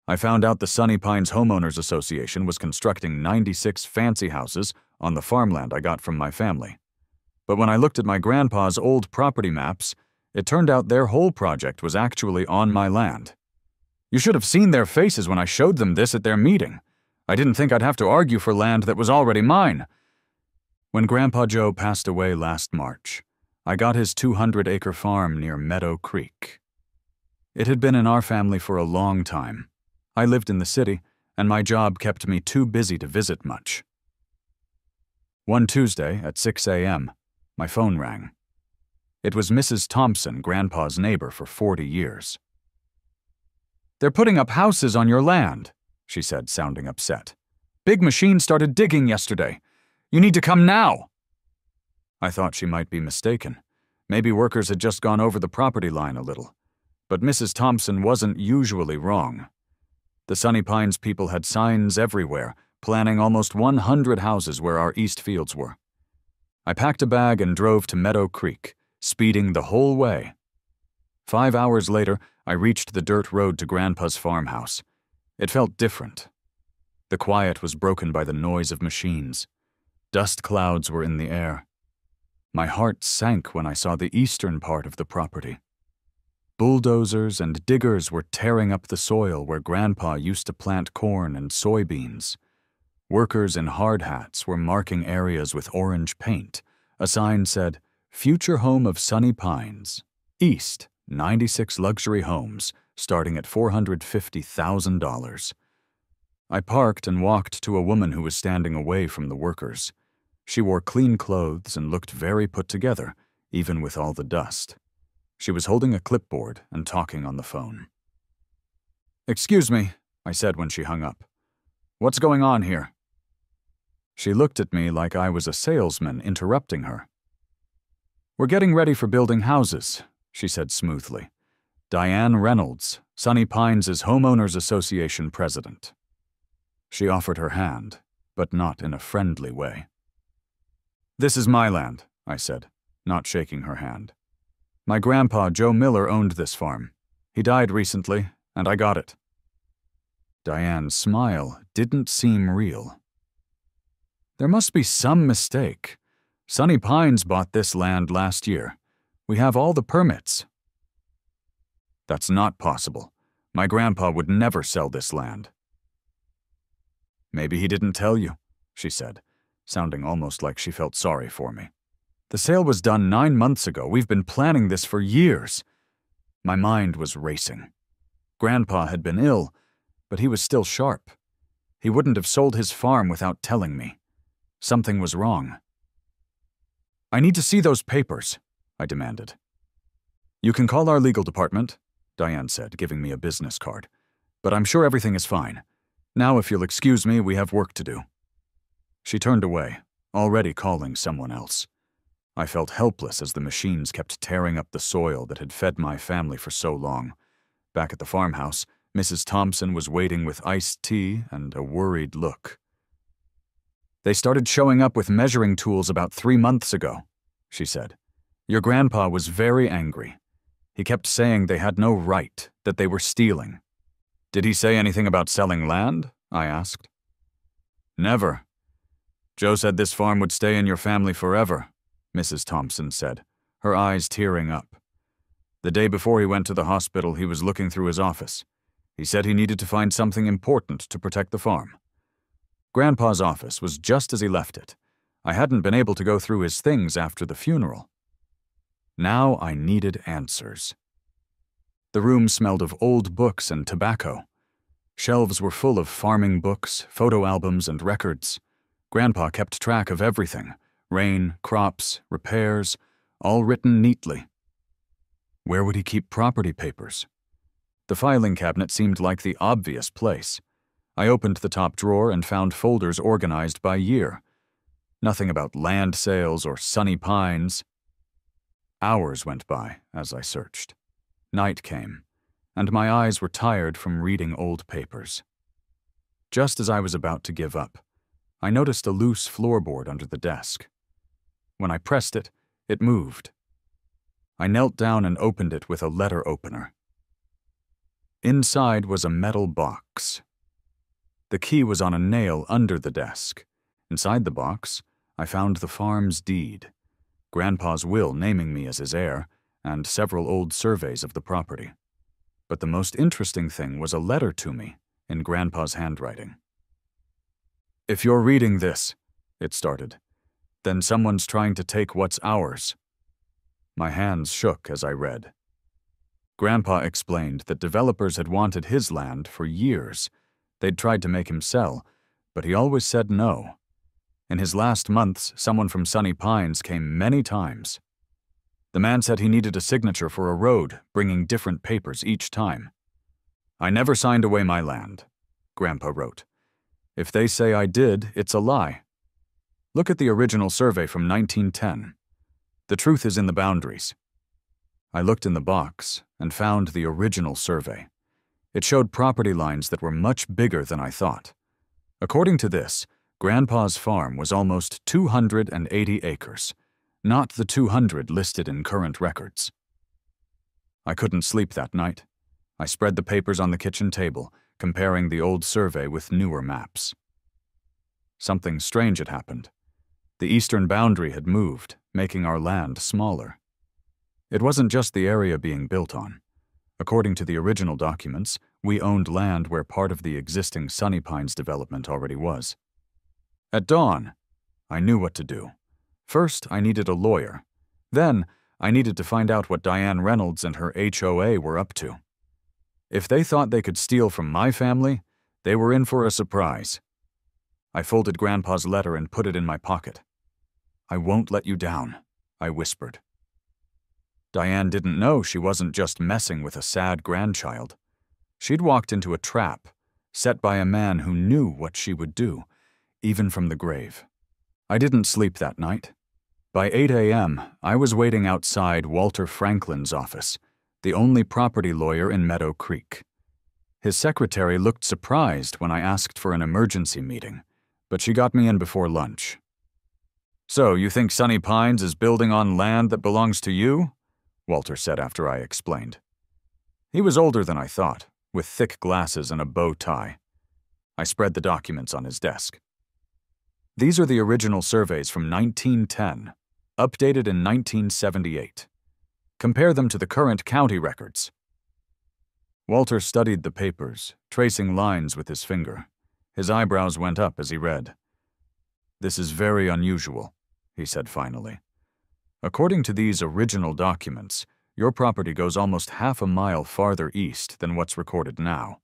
I found out the Sunny Pines Homeowners Association was constructing 96 fancy houses on the farmland I got from my family. But when I looked at my grandpa's old property maps, it turned out their whole project was actually on my land. You should have seen their faces when I showed them this at their meeting. I didn't think I'd have to argue for land that was already mine. When Grandpa Joe passed away last March, I got his 200-acre farm near Meadow Creek. It had been in our family for a long time. I lived in the city, and my job kept me too busy to visit much. One Tuesday at 6 a.m., my phone rang. It was Mrs. Thompson, Grandpa's neighbor for 40 years. "They're putting up houses on your land," she said, sounding upset. "Big machines started digging yesterday. You need to come now." I thought she might be mistaken. Maybe workers had just gone over the property line a little. But Mrs. Thompson wasn't usually wrong. The Sunny Pines people had signs everywhere, planning almost 100 houses where our east fields were. I packed a bag and drove to Meadow Creek, speeding the whole way. 5 hours later, I reached the dirt road to Grandpa's farmhouse. It felt different. The quiet was broken by the noise of machines. Dust clouds were in the air. My heart sank when I saw the eastern part of the property. Bulldozers and diggers were tearing up the soil where Grandpa used to plant corn and soybeans. Workers in hard hats were marking areas with orange paint. A sign said, "Future home of Sunny Pines. East, 96 luxury homes, starting at $450,000. I parked and walked to a woman who was standing away from the workers. She wore clean clothes and looked very put together, even with all the dust. She was holding a clipboard and talking on the phone. "Excuse me," I said when she hung up. "What's going on here?" She looked at me like I was a salesman interrupting her. "We're getting ready for building houses," she said smoothly. "Diane Reynolds, Sunny Pines' Homeowners Association president." She offered her hand, but not in a friendly way. "This is my land," I said, not shaking her hand. "My grandpa, Joe Miller, owned this farm. He died recently, and I got it." Diane's smile didn't seem real. "There must be some mistake. Sunny Pines bought this land last year. We have all the permits." "That's not possible. My grandpa would never sell this land." "Maybe he didn't tell you," she said, sounding almost like she felt sorry for me. "The sale was done 9 months ago. We've been planning this for years." My mind was racing. Grandpa had been ill, but he was still sharp. He wouldn't have sold his farm without telling me. Something was wrong. "I need to see those papers," I demanded. "You can call our legal department," Diane said, giving me a business card. "But I'm sure everything is fine. Now, if you'll excuse me, we have work to do." She turned away, already calling someone else. I felt helpless as the machines kept tearing up the soil that had fed my family for so long. Back at the farmhouse, Mrs. Thompson was waiting with iced tea and a worried look. "They started showing up with measuring tools about 3 months ago," she said. "Your grandpa was very angry. He kept saying they had no right, that they were stealing." "Did he say anything about selling land?" I asked. "Never. Joe said this farm would stay in your family forever," Mrs. Thompson said, her eyes tearing up. "The day before he went to the hospital, he was looking through his office. He said he needed to find something important to protect the farm. Grandpa's office was just as he left it. I hadn't been able to go through his things after the funeral. Now I needed answers. The room smelled of old books and tobacco. Shelves were full of farming books, photo albums, and records. Grandpa kept track of everything: rain, crops, repairs, all written neatly. Where would he keep property papers? The filing cabinet seemed like the obvious place. I opened the top drawer and found folders organized by year. Nothing about land sales or Sunny Pines. Hours went by as I searched. Night came, and my eyes were tired from reading old papers. Just as I was about to give up, I noticed a loose floorboard under the desk. When I pressed it, it moved. I knelt down and opened it with a letter opener. Inside was a metal box. The key was on a nail under the desk. Inside the box, I found the farm's deed, Grandpa's will naming me as his heir, and several old surveys of the property. But the most interesting thing was a letter to me in Grandpa's handwriting. "If you're reading this," it started, "then someone's trying to take what's ours." My hands shook as I read. Grandpa explained that developers had wanted his land for years. They'd tried to make him sell, but he always said no. In his last months, someone from Sunny Pines came many times. The man said he needed a signature for a road, bringing different papers each time. "I never signed away my land," Grandpa wrote. "If they say I did, it's a lie. Look at the original survey from 1910. The truth is in the boundaries." I looked in the box and found the original survey. It showed property lines that were much bigger than I thought. According to this, Grandpa's farm was almost 280 acres, not the 200 listed in current records. I couldn't sleep that night. I spread the papers on the kitchen table, comparing the old survey with newer maps. Something strange had happened. The eastern boundary had moved, making our land smaller. It wasn't just the area being built on. According to the original documents, we owned land where part of the existing Sunny Pines development already was. At dawn, I knew what to do. First, I needed a lawyer. Then, I needed to find out what Diane Reynolds and her HOA were up to. If they thought they could steal from my family, they were in for a surprise. I folded Grandpa's letter and put it in my pocket. "I won't let you down," I whispered. Diane didn't know she wasn't just messing with a sad grandchild. She'd walked into a trap, set by a man who knew what she would do, even from the grave. I didn't sleep that night. By 8 a.m., I was waiting outside Walter Franklin's office, the only property lawyer in Meadow Creek. His secretary looked surprised when I asked for an emergency meeting, but she got me in before lunch. "So, you think Sunny Pines is building on land that belongs to you?" Walter said after I explained. He was older than I thought, with thick glasses and a bow tie. I spread the documents on his desk. "These are the original surveys from 1910, updated in 1978. Compare them to the current county records." Walter studied the papers, tracing lines with his finger. His eyebrows went up as he read. "This is very unusual," he said finally. "According to these original documents, your property goes almost half a mile farther east than what's recorded now.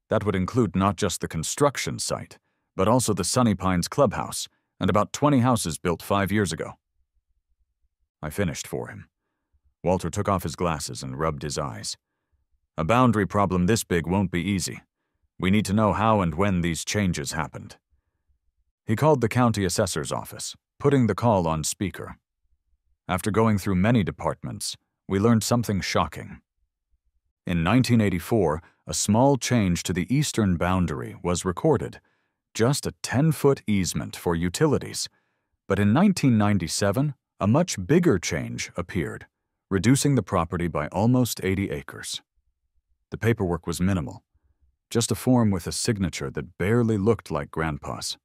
That would include not just the construction site, but also the Sunny Pines clubhouse and about 20 houses built 5 years ago." I finished for him. Walter took off his glasses and rubbed his eyes. "A boundary problem this big won't be easy. We need to know how and when these changes happened." He called the county assessor's office, putting the call on speaker. After going through many departments, we learned something shocking. In 1984, a small change to the eastern boundary was recorded, just a 10-foot easement for utilities. But in 1997, a much bigger change appeared, reducing the property by almost 80 acres. The paperwork was minimal, just a form with a signature that barely looked like Grandpa's.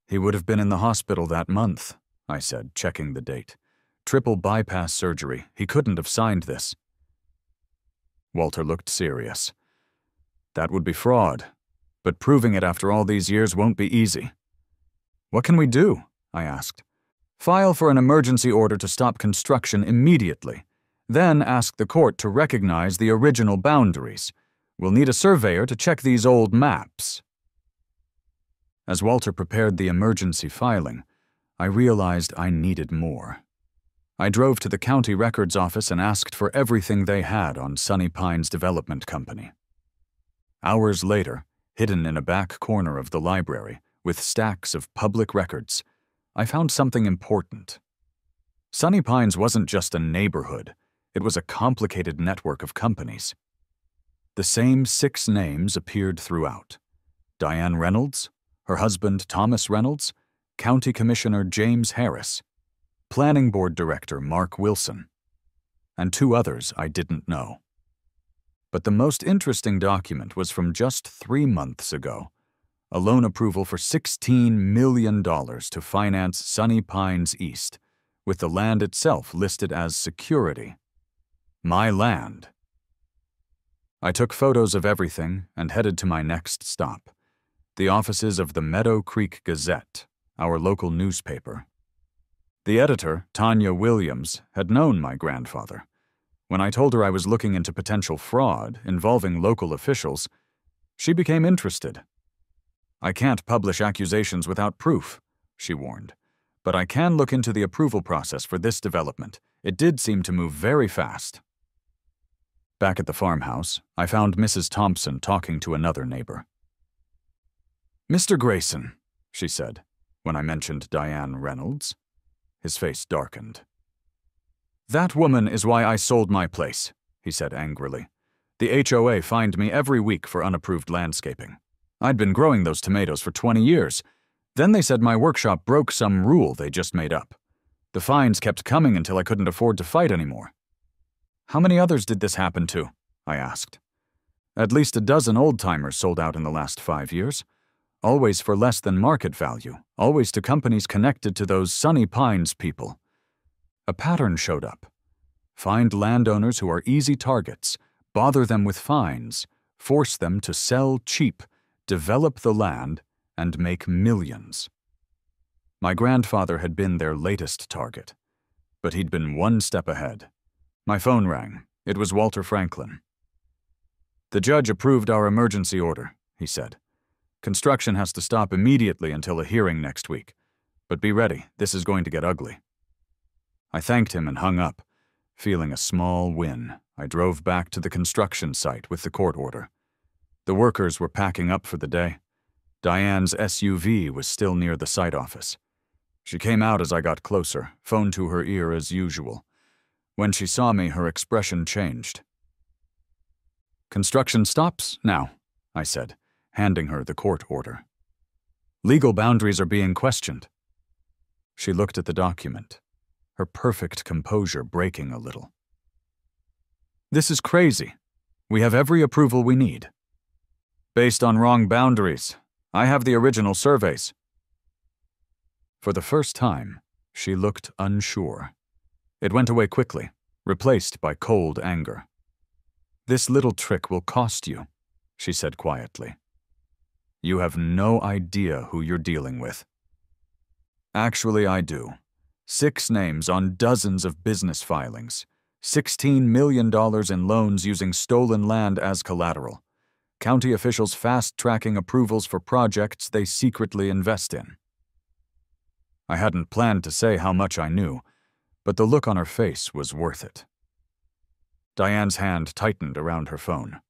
"He would have been in the hospital that month," I said, checking the date. "Triple bypass surgery. He couldn't have signed this." Walter looked serious. "That would be fraud, but proving it after all these years won't be easy." "What can we do?" I asked. "File for an emergency order to stop construction immediately. Then ask the court to recognize the original boundaries. We'll need a surveyor to check these old maps." As Walter prepared the emergency filing, I realized I needed more. I drove to the county records office and asked for everything they had on Sunny Pines Development Company. Hours later, hidden in a back corner of the library, with stacks of public records, I found something important. Sunny Pines wasn't just a neighborhood, it was a complicated network of companies. The same 6 names appeared throughout: Diane Reynolds, her husband Thomas Reynolds, County Commissioner James Harris, Planning Board Director Mark Wilson, and 2 others I didn't know. But the most interesting document was from just 3 months ago. A loan approval for $16 million to finance Sunny Pines East, with the land itself listed as security. My land. I took photos of everything and headed to my next stop, the offices of the Meadow Creek Gazette, our local newspaper. The editor, Tanya Williams, had known my grandfather. When I told her I was looking into potential fraud involving local officials, she became interested. "I can't publish accusations without proof," she warned, "but I can look into the approval process for this development. It did seem to move very fast." Back at the farmhouse, I found Mrs. Thompson talking to another neighbor. "Mr. Grayson," she said, when I mentioned Diane Reynolds. His face darkened. "That woman is why I sold my place," he said angrily. "The HOA fined me every week for unapproved landscaping. I'd been growing those tomatoes for 20 years. Then they said my workshop broke some rule they just made up. The fines kept coming until I couldn't afford to fight anymore." "How many others did this happen to?" I asked. "At least a dozen old-timers sold out in the last 5 years. Always for less than market value, always to companies connected to those Sunny Pines people." A pattern showed up. Find landowners who are easy targets, bother them with fines, force them to sell cheap, develop the land, and make millions. My grandfather had been their latest target, but he'd been one step ahead. My phone rang. It was Walter Franklin. "The judge approved our emergency order," he said. "Construction has to stop immediately until a hearing next week. But be ready, this is going to get ugly." I thanked him and hung up. Feeling a small win, I drove back to the construction site with the court order. The workers were packing up for the day. Diane's SUV was still near the site office. She came out as I got closer, phone to her ear as usual. When she saw me, her expression changed. "Construction stops now," I said, handing her the court order. "Legal boundaries are being questioned." She looked at the document, her perfect composure breaking a little. "This is crazy. We have every approval we need." "Based on wrong boundaries. I have the original surveys." For the first time, she looked unsure. It went away quickly, replaced by cold anger. "This little trick will cost you," she said quietly. "You have no idea who you're dealing with." "Actually, I do. 6 names on dozens of business filings. $16 million in loans using stolen land as collateral. County officials fast-tracking approvals for projects they secretly invest in." I hadn't planned to say how much I knew, but the look on her face was worth it. Diane's hand tightened around her phone.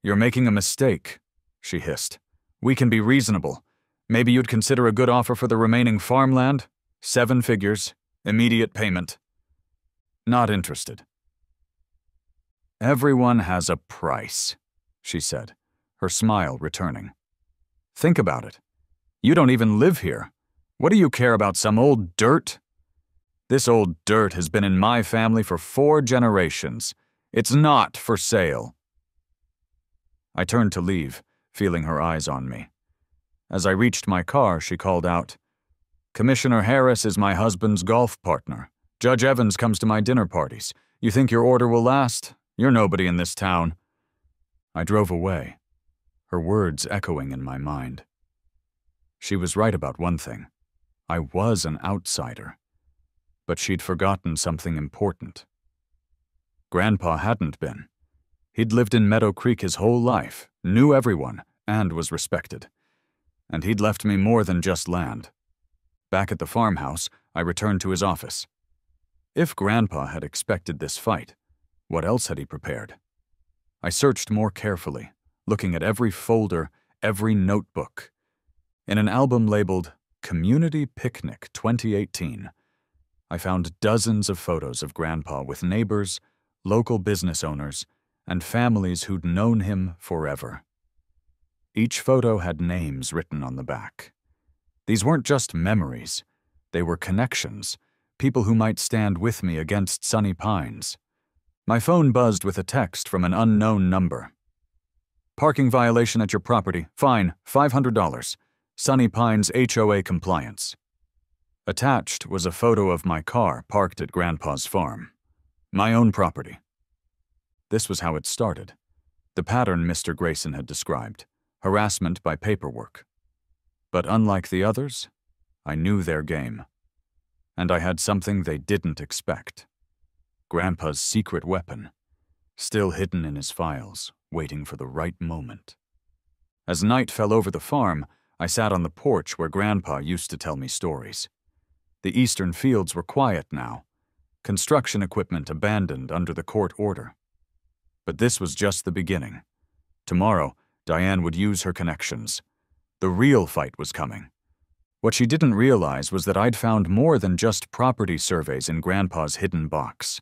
"You're making a mistake," she hissed. "We can be reasonable. Maybe you'd consider a good offer for the remaining farmland? 7 figures, immediate payment." "Not interested." "Everyone has a price," she said, her smile returning. "Think about it. You don't even live here. What do you care about some old dirt? This old dirt has been in my family for 4 generations. It's not for sale." I turned to leave, feeling her eyes on me. As I reached my car, she called out, "Commissioner Harris is my husband's golf partner. Judge Evans comes to my dinner parties. You think your order will last? You're nobody in this town." I drove away, her words echoing in my mind. She was right about one thing. I was an outsider. But she'd forgotten something important. Grandpa hadn't been. He'd lived in Meadow Creek his whole life, knew everyone, and was respected. And he'd left me more than just land. Back at the farmhouse, I returned to his office. If Grandpa had expected this fight, what else had he prepared? I searched more carefully, looking at every folder, every notebook. In an album labeled Community Picnic 2018, I found dozens of photos of Grandpa with neighbors, local business owners, and families who'd known him forever. Each photo had names written on the back. These weren't just memories. They were connections, people who might stand with me against Sunny Pines. My phone buzzed with a text from an unknown number. Parking violation at your property. Fine, $500. Sunny Pines HOA compliance. Attached was a photo of my car parked at Grandpa's farm. My own property. This was how it started. The pattern Mr. Grayson had described. Harassment by paperwork. But unlike the others, I knew their game. And I had something they didn't expect. Grandpa's secret weapon, still hidden in his files, waiting for the right moment. As night fell over the farm, I sat on the porch where Grandpa used to tell me stories. The eastern fields were quiet now, construction equipment abandoned under the court order. But this was just the beginning. Tomorrow, Diane would use her connections. The real fight was coming. What she didn't realize was that I'd found more than just property surveys in Grandpa's hidden box.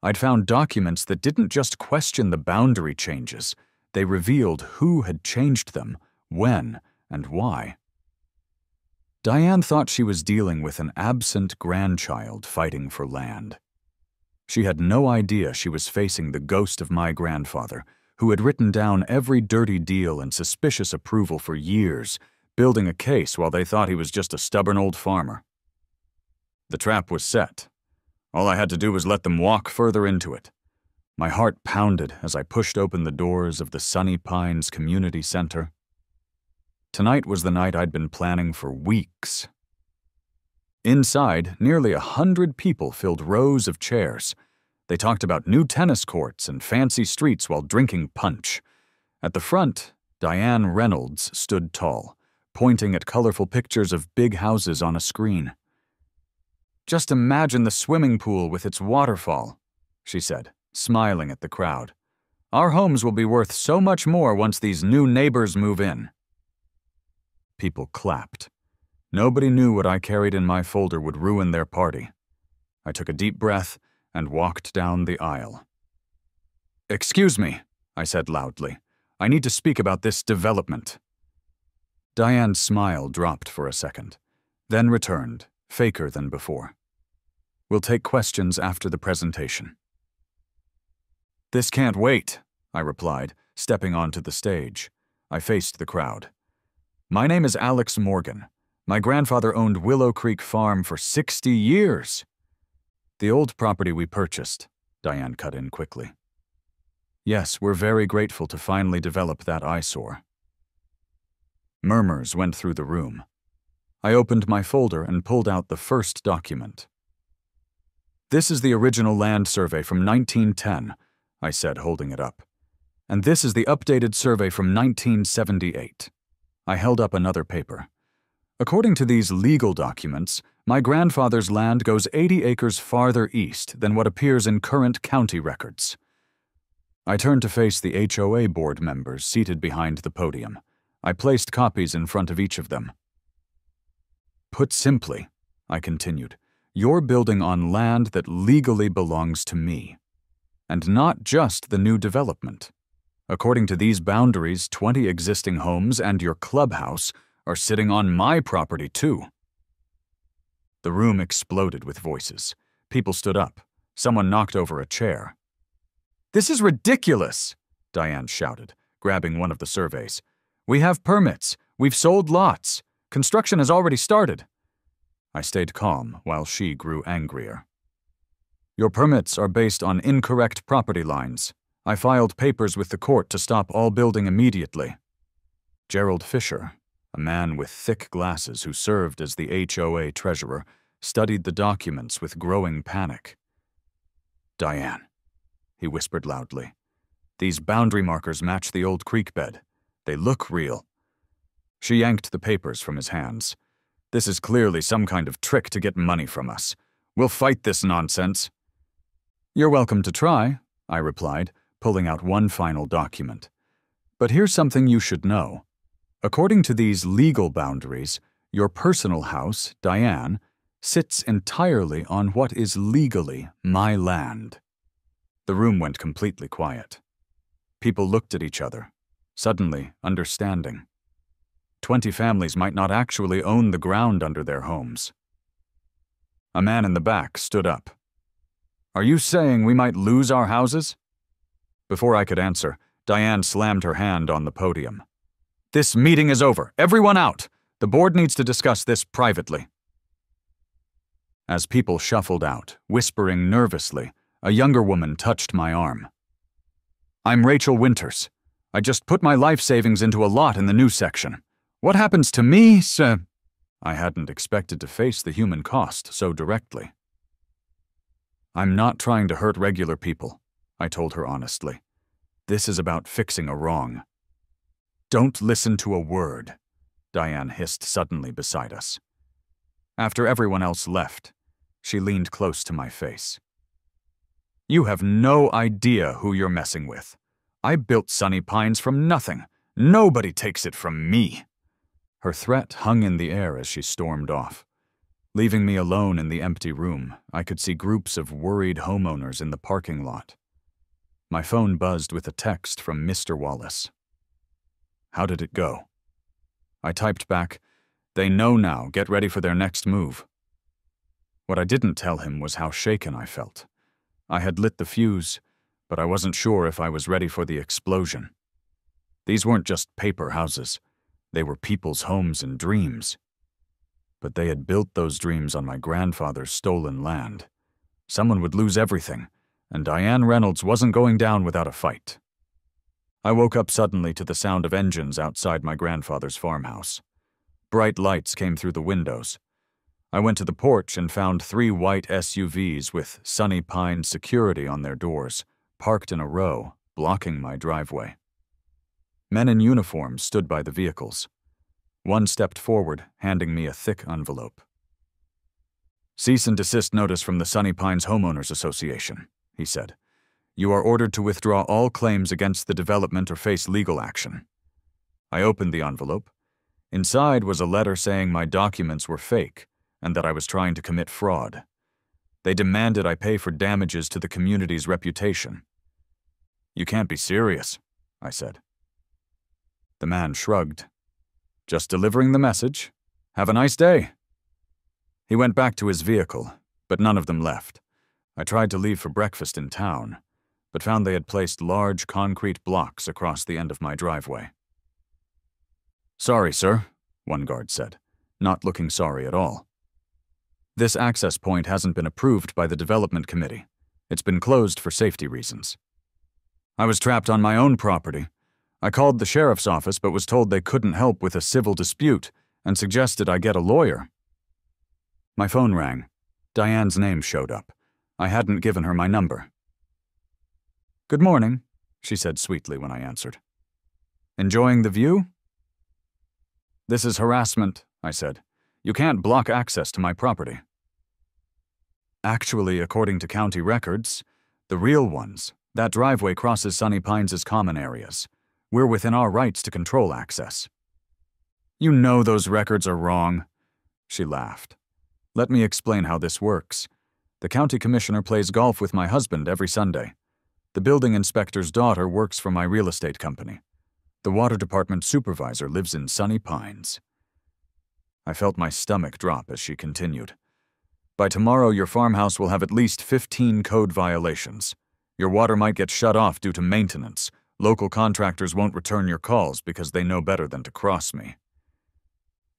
I'd found documents that didn't just question the boundary changes, they revealed who had changed them, when, and why. Diane thought she was dealing with an absent grandchild fighting for land. She had no idea she was facing the ghost of my grandfather, who had written down every dirty deal and suspicious approval for years, building a case while they thought he was just a stubborn old farmer. The trap was set. All I had to do was let them walk further into it. My heart pounded as I pushed open the doors of the Sunny Pines Community Center. Tonight was the night I'd been planning for weeks. Inside, nearly 100 people filled rows of chairs. They talked about new tennis courts and fancy streets while drinking punch. At the front, Diane Reynolds stood tall, pointing at colorful pictures of big houses on a screen. "Just imagine the swimming pool with its waterfall," she said, smiling at the crowd. "Our homes will be worth so much more once these new neighbors move in." People clapped. Nobody knew what I carried in my folder would ruin their party. I took a deep breath and walked down the aisle. "Excuse me," I said loudly. "I need to speak about this development." Diane's smile dropped for a second, then returned, faker than before. "We'll take questions after the presentation." "This can't wait," I replied, stepping onto the stage. I faced the crowd. "My name is Alex Morgan. My grandfather owned Willow Creek Farm for 60 years. "The old property we purchased," Diane cut in quickly. "Yes, we're very grateful to finally develop that eyesore." Murmurs went through the room. I opened my folder and pulled out the first document. "This is the original land survey from 1910, I said, holding it up. "And this is the updated survey from 1978. I held up another paper. "According to these legal documents, my grandfather's land goes 80 acres farther east than what appears in current county records." I turned to face the HOA board members seated behind the podium. I placed copies in front of each of them. "Put simply," I continued, "you're building on land that legally belongs to me. And not just the new development. According to these boundaries, 20 existing homes and your clubhouse are sitting on my property too." The room exploded with voices. People stood up. Someone knocked over a chair. "This is ridiculous," Diane shouted, grabbing one of the surveys. "We have permits. We've sold lots. Construction has already started." I stayed calm while she grew angrier. "Your permits are based on incorrect property lines. I filed papers with the court to stop all building immediately." Gerald Fisher, a man with thick glasses who served as the HOA treasurer, studied the documents with growing panic. "Diane," he whispered loudly, "these boundary markers match the old creek bed. They look real." She yanked the papers from his hands. "This is clearly some kind of trick to get money from us. We'll fight this nonsense." "You're welcome to try," I replied, pulling out one final document. "But here's something you should know. According to these legal boundaries, your personal house, Diane, sits entirely on what is legally my land." The room went completely quiet. People looked at each other, suddenly understanding. 20 families might not actually own the ground under their homes. A man in the back stood up. Are you saying we might lose our houses? Before I could answer, Diane slammed her hand on the podium. This meeting is over. Everyone out! The board needs to discuss this privately. As people shuffled out, whispering nervously, a younger woman touched my arm. I'm Rachel Winters. I just put my life savings into a lot in the new section. What happens to me, sir? I hadn't expected to face the human cost so directly. I'm not trying to hurt regular people, I told her honestly. This is about fixing a wrong. Don't listen to a word, Diane hissed suddenly beside us. After everyone else left, she leaned close to my face. You have no idea who you're messing with. I built Sunny Pines from nothing. Nobody takes it from me. Her threat hung in the air as she stormed off. Leaving me alone in the empty room, I could see groups of worried homeowners in the parking lot. My phone buzzed with a text from Mr. Wallace. How did it go? I typed back, They know now, get ready for their next move. What I didn't tell him was how shaken I felt. I had lit the fuse, but I wasn't sure if I was ready for the explosion. These weren't just paper houses. They were people's homes and dreams. But they had built those dreams on my grandfather's stolen land. Someone would lose everything, and Diane Reynolds wasn't going down without a fight. I woke up suddenly to the sound of engines outside my grandfather's farmhouse. Bright lights came through the windows. I went to the porch and found 3 white SUVs with Sunny Pines security on their doors, parked in a row, blocking my driveway. Men in uniform stood by the vehicles. One stepped forward, handing me a thick envelope. Cease and desist notice from the Sunny Pines Homeowners Association, he said. You are ordered to withdraw all claims against the development or face legal action. I opened the envelope. Inside was a letter saying my documents were fake and that I was trying to commit fraud. They demanded I pay for damages to the community's reputation. You can't be serious, I said. The man shrugged. Just delivering the message. Have a nice day. He went back to his vehicle, but none of them left. I tried to leave for breakfast in town, but found they had placed large concrete blocks across the end of my driveway. Sorry, sir, one guard said, not looking sorry at all. This access point hasn't been approved by the development committee. It's been closed for safety reasons. I was trapped on my own property. I called the sheriff's office but was told they couldn't help with a civil dispute and suggested I get a lawyer. My phone rang. Diane's name showed up. I hadn't given her my number. Good morning, she said sweetly when I answered. Enjoying the view? This is harassment, I said. You can't block access to my property. Actually, according to county records, the real ones, that driveway crosses Sunny Pines' common areas. We're within our rights to control access. You know those records are wrong, she laughed. Let me explain how this works. The county commissioner plays golf with my husband every Sunday. The building inspector's daughter works for my real estate company. The water department supervisor lives in Sunny Pines. I felt my stomach drop as she continued. By tomorrow, your farmhouse will have at least 15 code violations. Your water might get shut off due to maintenance. Local contractors won't return your calls because they know better than to cross me.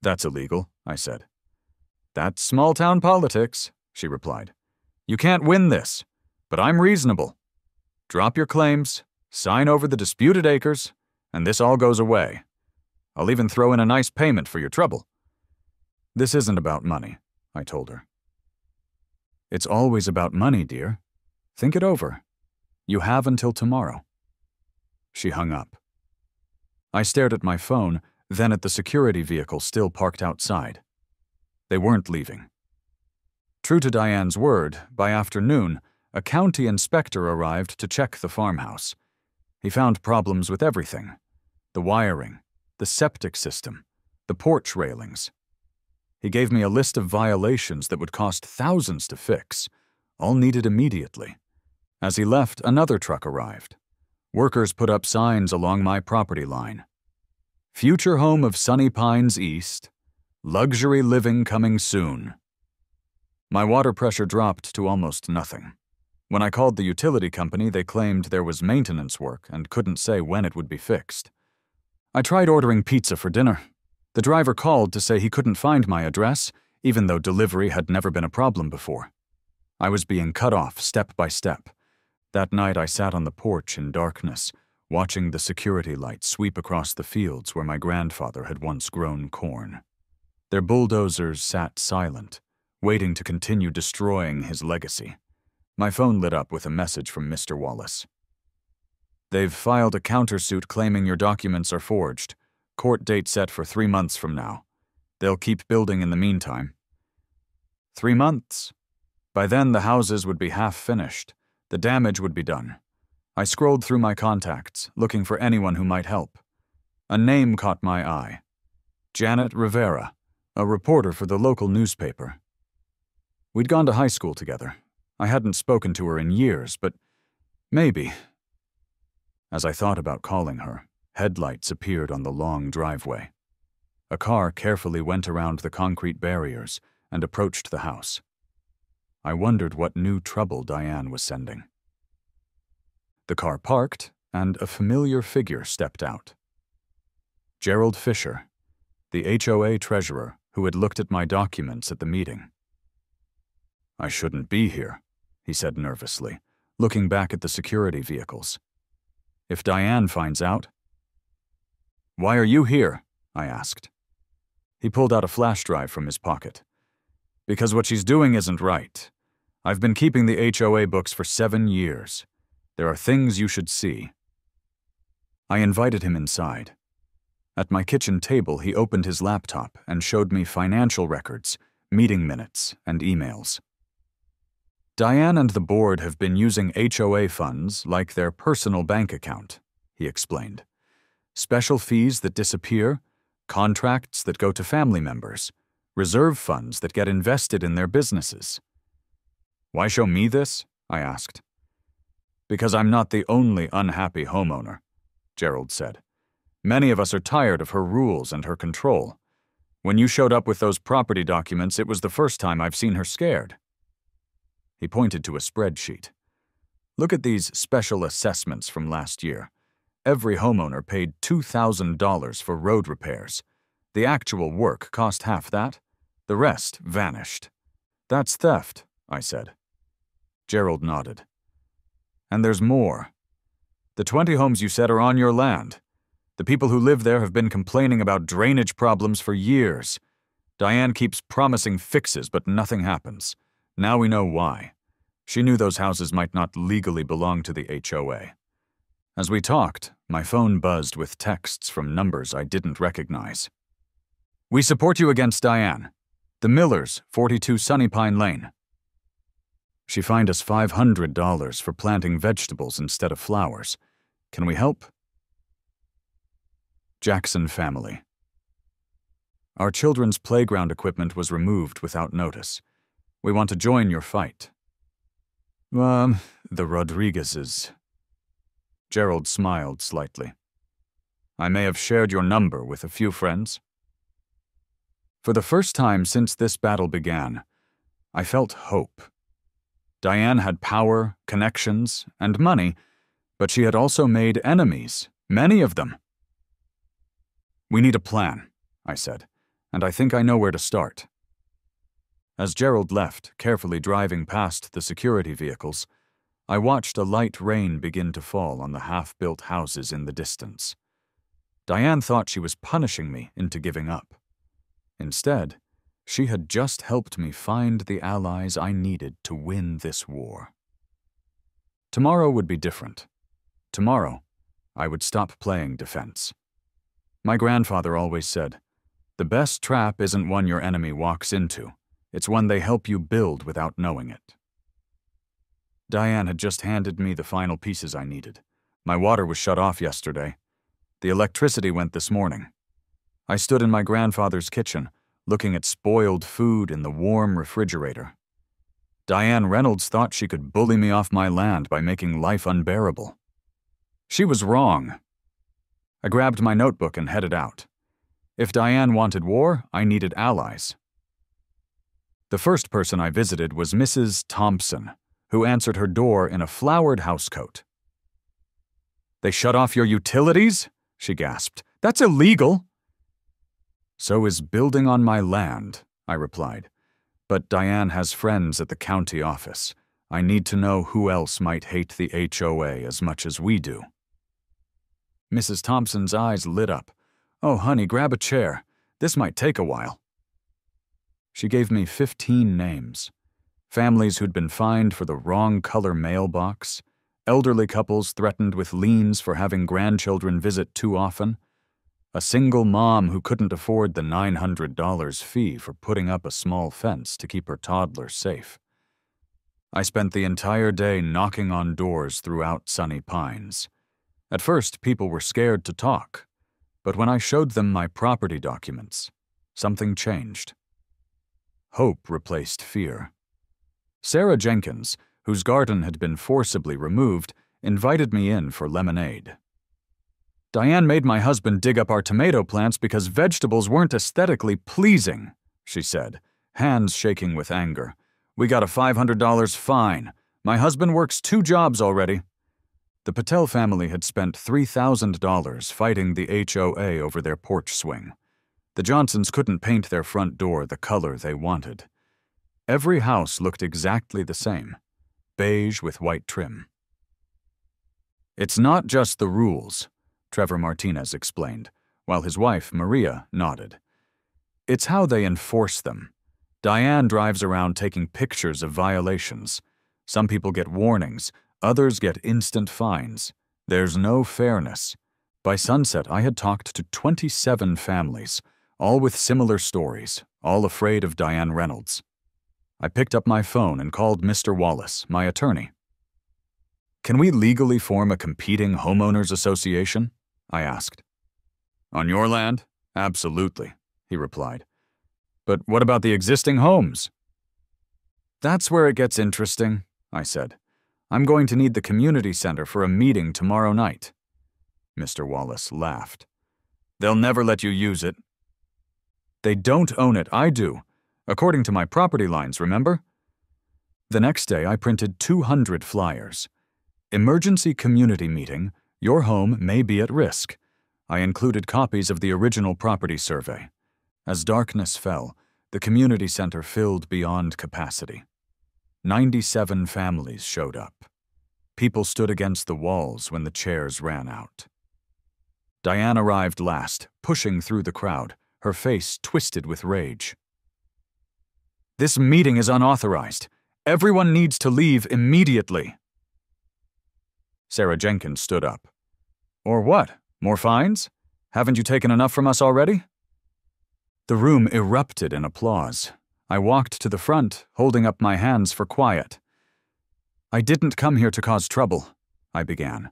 That's illegal, I said. That's small-town politics, she replied. You can't win this, but I'm reasonable. Drop your claims, sign over the disputed acres, and this all goes away. I'll even throw in a nice payment for your trouble. This isn't about money, I told her. It's always about money, dear. Think it over. You have until tomorrow. She hung up. I stared at my phone, then at the security vehicle still parked outside. They weren't leaving. True to Diane's word, by afternoon, a county inspector arrived to check the farmhouse. He found problems with everything. The wiring, the septic system, the porch railings. He gave me a list of violations that would cost thousands to fix, all needed immediately. As he left, another truck arrived. Workers put up signs along my property line. Future home of Sunny Pines East. Luxury living coming soon. My water pressure dropped to almost nothing. When I called the utility company, they claimed there was maintenance work and couldn't say when it would be fixed. I tried ordering pizza for dinner. The driver called to say he couldn't find my address, even though delivery had never been a problem before. I was being cut off step by step. That night I sat on the porch in darkness, watching the security lights sweep across the fields where my grandfather had once grown corn. Their bulldozers sat silent, waiting to continue destroying his legacy. My phone lit up with a message from Mr. Wallace. "They've filed a countersuit claiming your documents are forged. Court date set for 3 months from now. They'll keep building in the meantime." 3 months? By then the houses would be half finished. The damage would be done. I scrolled through my contacts, looking for anyone who might help. A name caught my eye. Janet Rivera, a reporter for the local newspaper. We'd gone to high school together. I hadn't spoken to her in years, but maybe. As I thought about calling her, headlights appeared on the long driveway. A car carefully went around the concrete barriers and approached the house. I wondered what new trouble Diane was sending. The car parked, and a familiar figure stepped out. Gerald Fisher, the HOA treasurer who had looked at my documents at the meeting. "I shouldn't be here," he said nervously, looking back at the security vehicles. "If Diane finds out—" "Why are you here?" I asked. He pulled out a flash drive from his pocket. "Because what she's doing isn't right. I've been keeping the HOA books for 7 years. There are things you should see." I invited him inside. At my kitchen table, he opened his laptop and showed me financial records, meeting minutes, and emails. "Diane and the board have been using HOA funds like their personal bank account," he explained. "Special fees that disappear, contracts that go to family members, reserve funds that get invested in their businesses." "Why show me this?" I asked. "Because I'm not the only unhappy homeowner," Gerald said. "Many of us are tired of her rules and her control. When you showed up with those property documents, it was the first time I've seen her scared." He pointed to a spreadsheet. "Look at these special assessments from last year. Every homeowner paid $2,000 for road repairs. The actual work cost half that. The rest vanished." "That's theft," I said. Gerald nodded. "And there's more. The 20 homes you said are on your land. The people who live there have been complaining about drainage problems for years. Diane keeps promising fixes, but nothing happens. Now we know why. She knew those houses might not legally belong to the HOA. As we talked, my phone buzzed with texts from numbers I didn't recognize. "We support you against Diane. The Millers, 42 Sunny Pine Lane." "She fined us $500 for planting vegetables instead of flowers. Can we help?" Jackson family. "Our children's playground equipment was removed without notice. We want to join your fight." The Rodriguezes." Gerald smiled slightly. "I may have shared your number with a few friends." For the first time since this battle began, I felt hope. Diane had power, connections, and money, but she had also made enemies, many of them. "We need a plan," I said, "and I think I know where to start." As Gerald left, carefully driving past the security vehicles, I watched a light rain begin to fall on the half-built houses in the distance. Diane thought she was punishing me into giving up. Instead, she had just helped me find the allies I needed to win this war. Tomorrow would be different. Tomorrow, I would stop playing defense. My grandfather always said, "The best trap isn't one your enemy walks into. It's one they help you build without knowing it." Diane had just handed me the final pieces I needed. My water was shut off yesterday. The electricity went this morning. I stood in my grandfather's kitchen, looking at spoiled food in the warm refrigerator. Diane Reynolds thought she could bully me off my land by making life unbearable. She was wrong. I grabbed my notebook and headed out. If Diane wanted war, I needed allies. The first person I visited was Mrs. Thompson, who answered her door in a flowered housecoat. "They shut off your utilities?" she gasped. "That's illegal." "So is building on my land," I replied. "But Diane has friends at the county office. I need to know who else might hate the HOA as much as we do." Mrs. Thompson's eyes lit up. "Oh, honey, grab a chair. This might take a while." She gave me 15 names. Families who'd been fined for the wrong color mailbox, elderly couples threatened with liens for having grandchildren visit too often, a single mom who couldn't afford the $900 fee for putting up a small fence to keep her toddler safe. I spent the entire day knocking on doors throughout Sunny Pines. At first, people were scared to talk, but when I showed them my property documents, something changed. Hope replaced fear. Sarah Jenkins, whose garden had been forcibly removed, invited me in for lemonade. "Diane made my husband dig up our tomato plants because vegetables weren't aesthetically pleasing," she said, hands shaking with anger. "We got a $500 fine. My husband works 2 jobs already." The Patel family had spent $3,000 fighting the HOA over their porch swing. The Johnsons couldn't paint their front door the color they wanted. Every house looked exactly the same, beige with white trim. "It's not just the rules," Trevor Martinez explained, while his wife, Maria, nodded. "It's how they enforce them. Diane drives around taking pictures of violations. Some people get warnings, others get instant fines. There's no fairness. By sunset, I had talked to 27 families, all with similar stories, all afraid of Diane Reynolds. I picked up my phone and called Mr. Wallace, my attorney. "Can we legally form a competing homeowners association?" I asked. "On your land? Absolutely," he replied. "But what about the existing homes?" "That's where it gets interesting," I said. "I'm going to need the community center for a meeting tomorrow night." Mr. Wallace laughed. "They'll never let you use it." "They don't own it, I do. According to my property lines, remember?" The next day, I printed 200 flyers. "Emergency community meeting. Your home may be at risk." I included copies of the original property survey. As darkness fell, the community center filled beyond capacity. 97 families showed up. People stood against the walls when the chairs ran out. Diane arrived last, pushing through the crowd, her face twisted with rage. "This meeting is unauthorized. Everyone needs to leave immediately." Sarah Jenkins stood up. "Or what? More fines? Haven't you taken enough from us already?" The room erupted in applause. I walked to the front, holding up my hands for quiet. "I didn't come here to cause trouble," I began.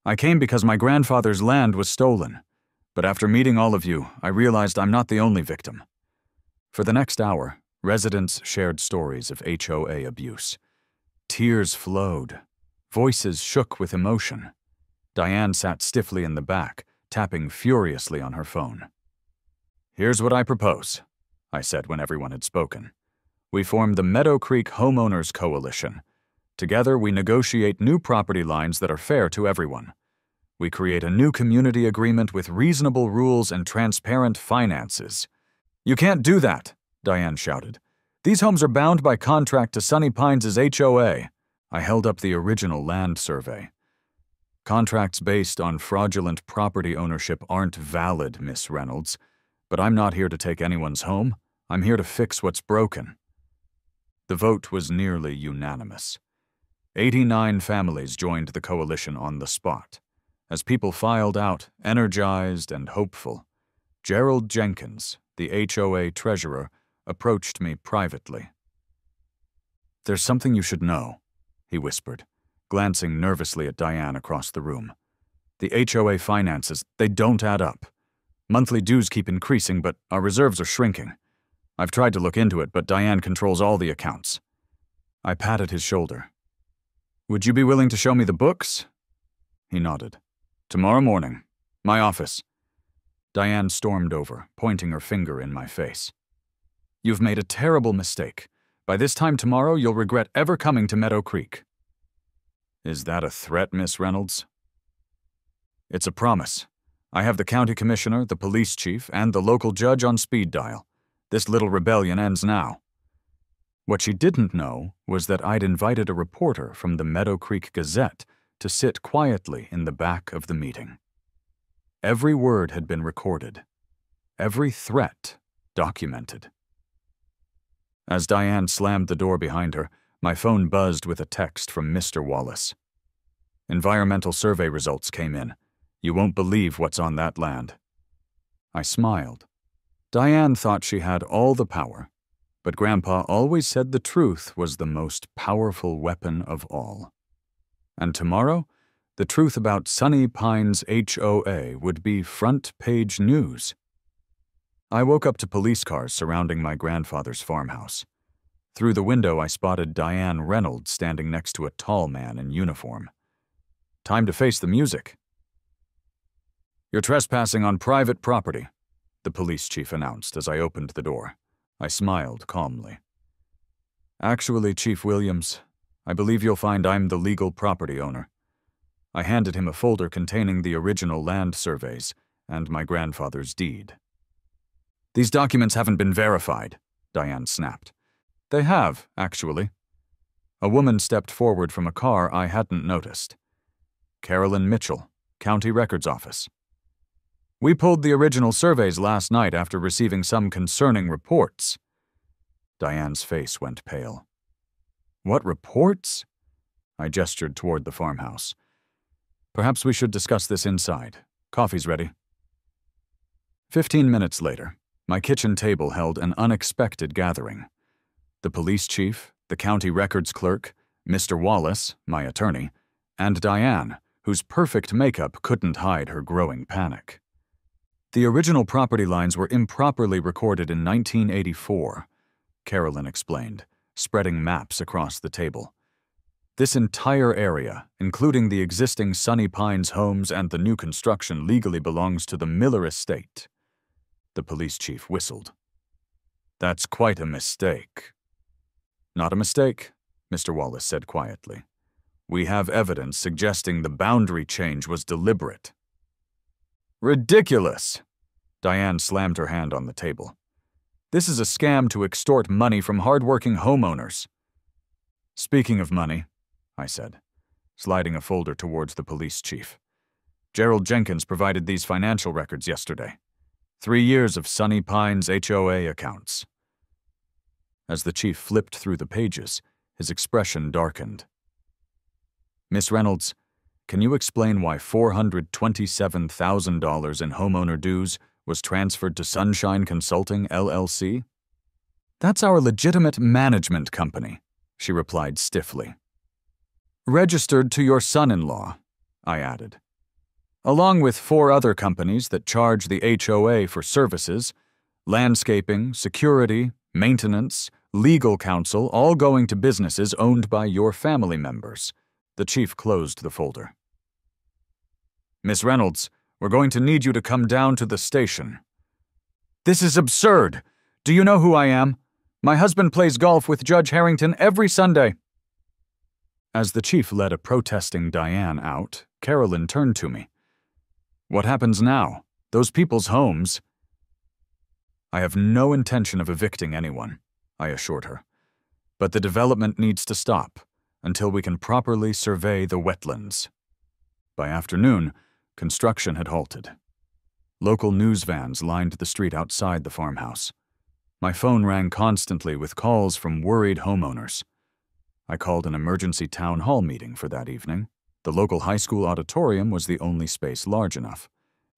"I came because my grandfather's land was stolen. But after meeting all of you, I realized I'm not the only victim." For the next hour, residents shared stories of HOA abuse. Tears flowed. Voices shook with emotion. Diane sat stiffly in the back, tapping furiously on her phone. "Here's what I propose," I said when everyone had spoken. "We form the Meadow Creek Homeowners Coalition. Together, we negotiate new property lines that are fair to everyone. We create a new community agreement with reasonable rules and transparent finances." "You can't do that," Diane shouted. "These homes are bound by contract to Sunny Pines' HOA. I held up the original land survey. "Contracts based on fraudulent property ownership aren't valid, Miss Reynolds. But I'm not here to take anyone's home. I'm here to fix what's broken." The vote was nearly unanimous. 89 families joined the coalition on the spot. As people filed out, energized and hopeful, Gerald Jenkins, the HOA treasurer, approached me privately. "There's something you should know," he whispered, glancing nervously at Diane across the room. "The HOA finances, they don't add up. Monthly dues keep increasing, but our reserves are shrinking. I've tried to look into it, but Diane controls all the accounts." I patted his shoulder. "Would you be willing to show me the books?" He nodded. "Tomorrow morning. My office." Diane stormed over, pointing her finger in my face. "You've made a terrible mistake. By this time tomorrow, you'll regret ever coming to Meadow Creek." "Is that a threat, Miss Reynolds?" "It's a promise. I have the county commissioner, the police chief, and the local judge on speed dial. This little rebellion ends now." What she didn't know was that I'd invited a reporter from the Meadow Creek Gazette to sit quietly in the back of the meeting. Every word had been recorded. Every threat documented. As Diane slammed the door behind her, my phone buzzed with a text from Mr. Wallace. "Environmental survey results came in. You won't believe what's on that land." I smiled. Diane thought she had all the power, but Grandpa always said the truth was the most powerful weapon of all. And tomorrow, the truth about Sunny Pines HOA would be front-page news. I woke up to police cars surrounding my grandfather's farmhouse. Through the window, I spotted Diane Reynolds standing next to a tall man in uniform. "Time to face the music." "You're trespassing on private property," the police chief announced as I opened the door. I smiled calmly. "Actually, Chief Williams, I believe you'll find I'm the legal property owner." I handed him a folder containing the original land surveys and my grandfather's deed. "These documents haven't been verified," Diane snapped. "They have, actually." A woman stepped forward from a car I hadn't noticed. "Carolyn Mitchell, County Records Office." "We pulled the original surveys last night after receiving some concerning reports." Diane's face went pale. "What reports?" I gestured toward the farmhouse. "Perhaps we should discuss this inside. Coffee's ready." 15 minutes later, my kitchen table held an unexpected gathering. The police chief, the county records clerk, Mr. Wallace, my attorney, and Diane, whose perfect makeup couldn't hide her growing panic. The original property lines were improperly recorded in 1984, Carolyn explained, spreading maps across the table. "This entire area, including the existing Sunny Pines homes and the new construction, legally belongs to the Miller estate." The police chief whistled. "That's quite a mistake." "Not a mistake," Mr. Wallace said quietly. "We have evidence suggesting the boundary change was deliberate." "Ridiculous!" Diane slammed her hand on the table. "This is a scam to extort money from hard-working homeowners." "Speaking of money," I said, sliding a folder towards the police chief. "Gerald Jenkins provided these financial records yesterday. 3 years of Sunny Pines HOA accounts." As the chief flipped through the pages, his expression darkened. "Miss Reynolds, can you explain why $427,000 in homeowner dues was transferred to Sunshine Consulting, LLC?" "That's our legitimate management company," she replied stiffly. "Registered to your son-in-law," I added. "Along with 4 other companies that charge the HOA for services, landscaping, security, maintenance, legal counsel, all going to businesses owned by your family members." The chief closed the folder. "Miss Reynolds, we're going to need you to come down to the station." "This is absurd. Do you know who I am? My husband plays golf with Judge Harrington every Sunday." As the chief led a protesting Diane out, Carolyn turned to me. "What happens now? Those people's homes—" "I have no intention of evicting anyone," I assured her. "But the development needs to stop until we can properly survey the wetlands." By afternoon, construction had halted. Local news vans lined the street outside the farmhouse. My phone rang constantly with calls from worried homeowners. I called an emergency town hall meeting for that evening. The local high school auditorium was the only space large enough.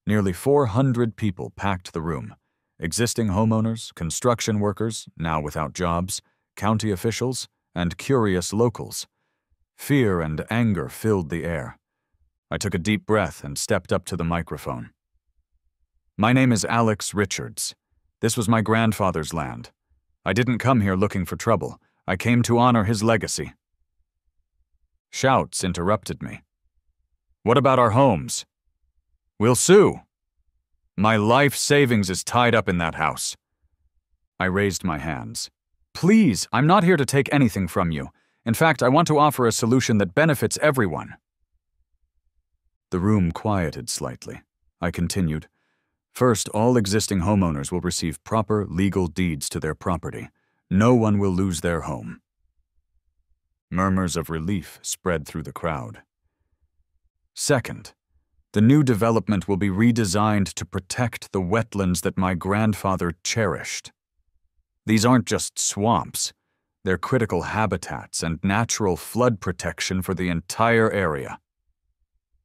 Nearly 400 people packed the room. Existing homeowners, construction workers, now without jobs, county officials, and curious locals. Fear and anger filled the air. I took a deep breath and stepped up to the microphone. "My name is Alex Richards. This was my grandfather's land. I didn't come here looking for trouble. I came to honor his legacy." Shouts interrupted me. "What about our homes?" "We'll sue." "My life savings is tied up in that house." I raised my hands. Please, I'm not here to take anything from you. In fact, I want to offer a solution that benefits everyone. The room quieted slightly. I continued. First, all existing homeowners will receive proper legal deeds to their property. No one will lose their home. Murmurs of relief spread through the crowd. Second, the new development will be redesigned to protect the wetlands that my grandfather cherished. These aren't just swamps. They're critical habitats and natural flood protection for the entire area.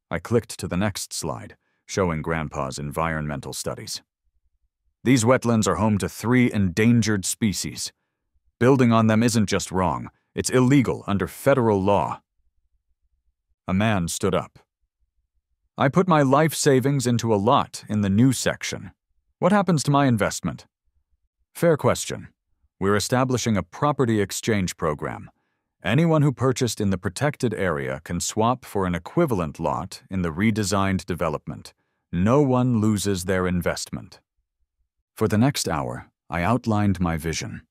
I clicked to the next slide, showing Grandpa's environmental studies. These wetlands are home to 3 endangered species. Building on them isn't just wrong, it's illegal under federal law. A man stood up. I put my life savings into a lot in the new section. What happens to my investment? Fair question. We're establishing a property exchange program. Anyone who purchased in the protected area can swap for an equivalent lot in the redesigned development. No one loses their investment. For the next hour, I outlined my vision.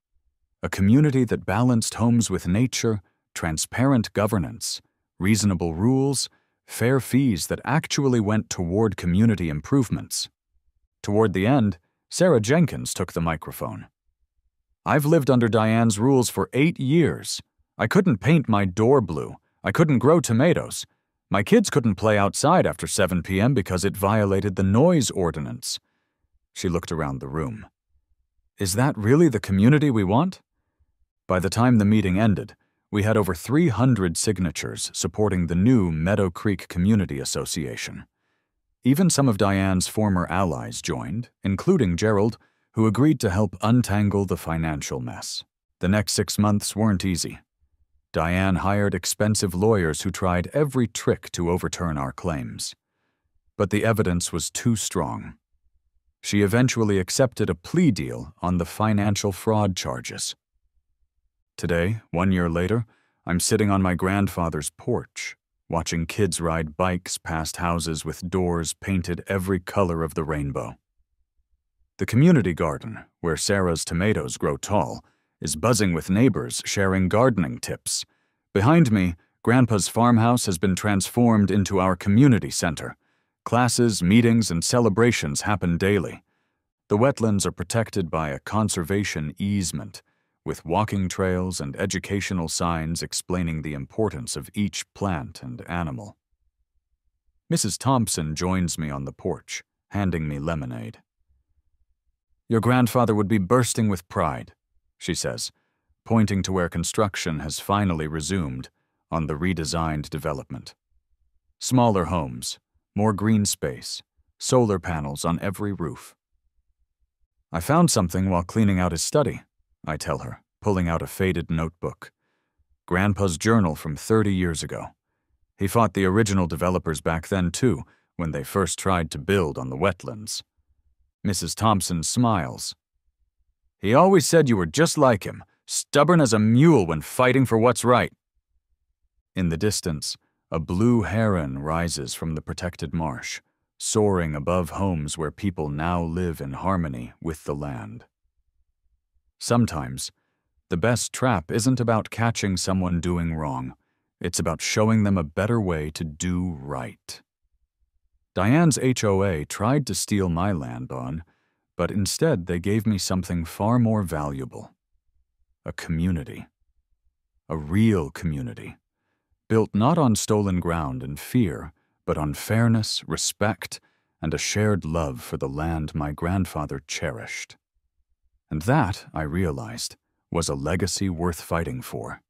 A community that balanced homes with nature, transparent governance, reasonable rules, fair fees that actually went toward community improvements. Toward the end, Sarah Jenkins took the microphone. I've lived under Diane's rules for 8 years. I couldn't paint my door blue. I couldn't grow tomatoes. My kids couldn't play outside after 7 p.m. because it violated the noise ordinance. She looked around the room. Is that really the community we want? By the time the meeting ended, we had over 300 signatures supporting the new Meadow Creek Community Association. Even some of Diane's former allies joined, including Gerald, who agreed to help untangle the financial mess. The next 6 months weren't easy. Diane hired expensive lawyers who tried every trick to overturn our claims. But the evidence was too strong. She eventually accepted a plea deal on the financial fraud charges. Today, 1 year later, I'm sitting on my grandfather's porch, watching kids ride bikes past houses with doors painted every color of the rainbow. The community garden, where Sarah's tomatoes grow tall, is buzzing with neighbors sharing gardening tips. Behind me, Grandpa's farmhouse has been transformed into our community center. Classes, meetings, and celebrations happen daily. The wetlands are protected by a conservation easement, with walking trails and educational signs explaining the importance of each plant and animal. Mrs. Thompson joins me on the porch, handing me lemonade. Your grandfather would be bursting with pride, she says, pointing to where construction has finally resumed on the redesigned development. Smaller homes, more green space, solar panels on every roof. I found something while cleaning out his study, I tell her, pulling out a faded notebook. Grandpa's journal from 30 years ago. He fought the original developers back then, too, when they first tried to build on the wetlands. Mrs. Thompson smiles. He always said you were just like him, stubborn as a mule when fighting for what's right. In the distance, a blue heron rises from the protected marsh, soaring above homes where people now live in harmony with the land. Sometimes, the best trap isn't about catching someone doing wrong. It's about showing them a better way to do right. Diane's HOA tried to steal my land on, but instead they gave me something far more valuable. A community. A real community. Built not on stolen ground and fear, but on fairness, respect, and a shared love for the land my grandfather cherished. And that, I realized, was a legacy worth fighting for.